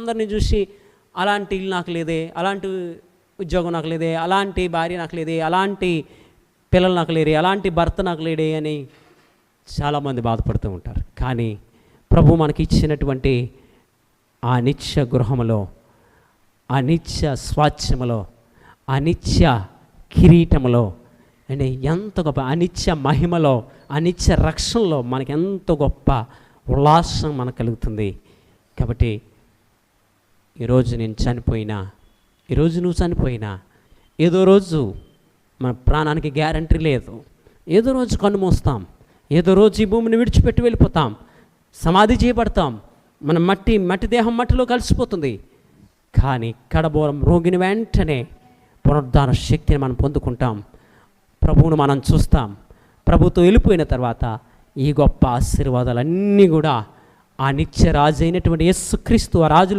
అందరినీ చూసి అలాంటి ఇల్లు నాకు లేదే, అలాంటి ఉద్యోగం నాకు లేదే, అలాంటి భార్య నాకు లేదే, అలాంటి పిల్లలు నాకు లేరే, అలాంటి భర్త నాకు లేడే అని చాలామంది బాధపడుతూ ఉంటారు. కానీ ప్రభు మనకి ఇచ్చినటువంటి ఆ నిత్య గృహములో, ఆ నిత్య స్వాస్థ్యములో, ఆ నిత్య కిరీటములో అంటే ఎంత గొప్ప అనిత్య మహిమలో, అనిత్య రక్షణలో మనకి ఎంతో గొప్ప ఉల్లాసం మనకు కలుగుతుంది. కాబట్టి ఈరోజు నేను చనిపోయినా, ఈరోజు నువ్వు చనిపోయినా, ఏదో రోజు మన ప్రాణానికి గ్యారంటీ లేదు. ఏదో రోజు కన్ను మూస్తాం, ఏదో రోజు ఈ భూమిని విడిచిపెట్టి వెళ్ళిపోతాం, సమాధి చేయబడతాం, మన మట్టి దేహం మట్టిలో కలిసిపోతుంది. కానీ కడబోరం రోగిని వెంటనే పునరుద్ధాన శక్తిని మనం పొందుకుంటాం, ప్రభువును మనం చూస్తాం. ప్రభుతో వెళ్ళిపోయిన తర్వాత ఈ గొప్ప ఆశీర్వాదాలన్నీ కూడా ఆ నిత్య రాజు అయినటువంటి యేసుక్రీస్తు ఆ రాజులు